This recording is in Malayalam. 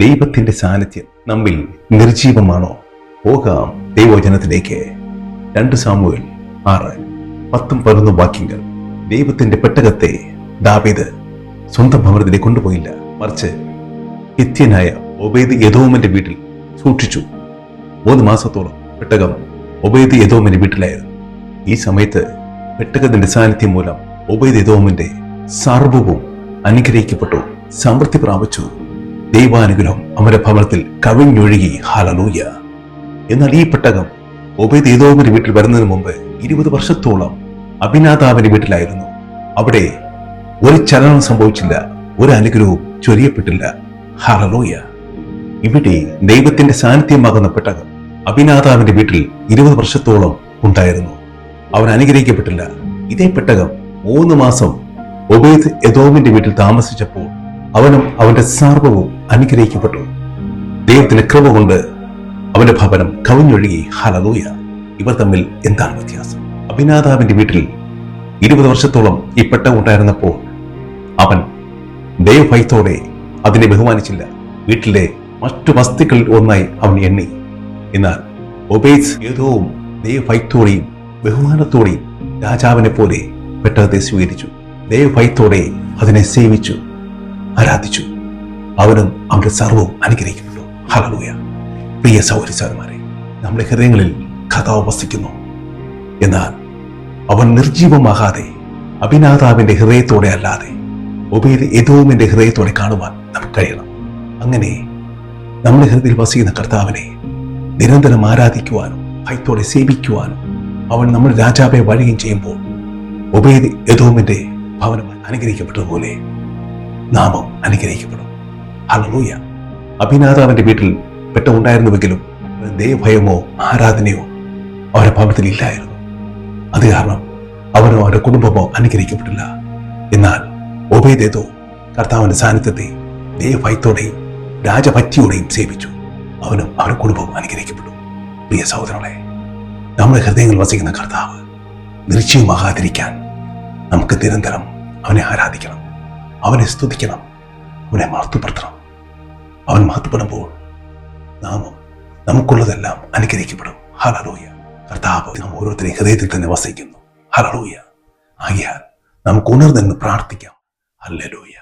ദൈവത്തിന്റെ സാന്നിധ്യം നമ്മിൽ നിർജീവമാണോ? പോകാം ദൈവവചനത്തിലേക്ക്. 2 സാമുവേൽ 6:10-11 വാക്യങ്ങൾ. ദൈവത്തിന്റെ പെട്ടകത്തെ ദാവീദ് സ്വന്തം ഭവനത്തിലേക്ക് കൊണ്ടുപോയില്ല, മറിച്ച് ഹിത്യനായ ഒബേദ് എദോമിന്റെ വീട്ടിൽ സൂക്ഷിച്ചു. 3 മാസത്തോളം പെട്ടകം ഒബേദ് എദോമിന്റെ വീട്ടിലായിരുന്നു. ഈ സമയത്ത് പെട്ടകത്തിന്റെ സാന്നിധ്യം മൂലം ഒബേദ് എദോമിന്റെ സർവ്വവും അനുഗ്രഹിക്കപ്പെട്ടു, സമൃദ്ധി പ്രാപിച്ചു. ദൈവാനുഗ്രഹം അവന്റെ ഭവനത്തിൽ കവിഞ്ഞൊഴുകി. ഹല്ലേലൂയ. എന്നാൽ ഈ പെട്ടകം ഒബേദ് എദോമിന്റെ വീട്ടിൽ വരുന്നതിന് മുമ്പ് 20 വർഷത്തോളം അബിനാദാബിന്റെ വീട്ടിലായിരുന്നു. അവിടെ ഒരു ചലനം സംഭവിച്ചില്ല, ഒരു അനുഗ്രഹവും ചൊരിയപ്പെട്ടില്ല. ഹല്ലേലൂയ. ഇവിടെ ദൈവത്തിന്റെ സാന്നിധ്യമാകുന്ന പെട്ടകം അബിനാദാബിന്റെ വീട്ടിൽ 20 വർഷത്തോളം ഉണ്ടായിരുന്നു. അവൻ അനുഗ്രഹിക്കപ്പെട്ടില്ല. ഇതേ പെട്ടകം 3 മാസം ഒബേദ് എദോമിന്റെ വീട്ടിൽ താമസിച്ചപ്പോൾ അവനും അവന്റെ സർവ്വവും അനുഗ്രഹിക്കപ്പെട്ടു. ദൈവത്തിന്റെ കൃപ കൊണ്ട് അവന്റെ ഭവനം കവിഞ്ഞൊഴുകി. ഹല്ലേലൂയ. ഇവർ തമ്മിൽ എന്താണ് വ്യത്യാസം? അബിനാദാബിന്റെ വീട്ടിൽ 20 വർഷത്തോളം ഈ പെട്ടകം ഉണ്ടായിരുന്നപ്പോൾ അവൻ ദൈവഭയത്തോടെ അതിനെ ബഹുമാനിച്ചില്ല. വീട്ടിലെ മറ്റു വസ്തുക്കളിൽ ഒന്നായി അവൻ എണ്ണി. എന്നാൽ ഒബേദ് എദോം ദൈവഭയത്തോടെയും ബഹുമാനത്തോടെയും രാജാവിനെ പോലെ പെട്ടകത്തെ സ്വീകരിച്ചു. ദൈവഭയത്തോടെ അതിനെ സേവിച്ചു, ആരാധിച്ചു. അവനും അവന്റെ സർവ്വവും അനുഗ്രഹിക്കപ്പെട്ടു. ഹല്ലേലൂയ. പ്രിയ സഹോദരീസഹോദരന്മാരെ, നമ്മുടെ ഹൃദയങ്ങളിൽ കർത്താവ് വസിക്കുന്നു. എന്നാൽ അവൻ നിർജീവമാകാതെ അബിനാദാബിന്റെ ഹൃദയത്തോടെ അല്ലാതെ ഒബേദ് എദോമിന്റെ ഹൃദയത്തോടെ കാണുവാൻ നമുക്ക് കഴിയണം. അങ്ങനെ നമ്മുടെ ഹൃദയത്തിൽ വസിക്കുന്ന കർത്താവിനെ നിരന്തരം ആരാധിക്കുവാനും ഭയത്തോടെ സേവിക്കുവാനും അവൻ നമ്മുടെ രാജാവെ വഴിയും ചെയ്യുമ്പോൾ ഒബേദ് എദോമിന്റെ ഭവനം അനുഗ്രഹിക്കപ്പെട്ടതുപോലെ നാമം അനുഗ്രഹിക്കപ്പെടും. ഹല്ലേലൂയ. അബിനാദാബിന്റെ വീട്ടിൽ പെട്ടുണ്ടായിരുന്നുവെങ്കിലും ദൈവഭയമോ ആരാധനയോ അവരുടെ ഭവനത്തിൽ ഇല്ലായിരുന്നു. അത് കാരണം അവനോ അവരുടെ കുടുംബമോ അനുഗ്രഹിക്കപ്പെട്ടില്ല. എന്നാൽ ഒബേദ് എദോം കർത്താവിന്റെ സാന്നിധ്യത്തെ ദൈവഭയത്തോടെയും രാജഭക്തിയോടെയും സേവിച്ചു. അവനും അവരുടെ കുടുംബവും അനുഗ്രഹിക്കപ്പെട്ടു. പ്രിയ സഹോദരങ്ങളെ, നമ്മുടെ ഹൃദയങ്ങളിൽ വസിക്കുന്ന കർത്താവ് നിർജീവമാകാതിരിക്കാൻ നമുക്ക് നിരന്തരം അവനെ ആരാധിക്കണം, അവനെ സ്തുതിക്കണം, അവനെ മഹത്വപ്പെടുത്തണം. അവൻ മഹത്വപ്പെടുമ്പോൾ നാമം നമുക്കുള്ളതെല്ലാം അനുഗ്രഹിക്കപ്പെടും. ഹല്ലേലൂയ. കർത്താവ് നാം ഓരോരുത്തരെയും ഹൃദയത്തിൽ തന്നെ വസിക്കുന്നു. ഹല്ലേലൂയ. ആകയാൽ നമുക്ക് ഉണർന്നെന്ന് പ്രാർത്ഥിക്കാം. ഹല്ലേലൂയ.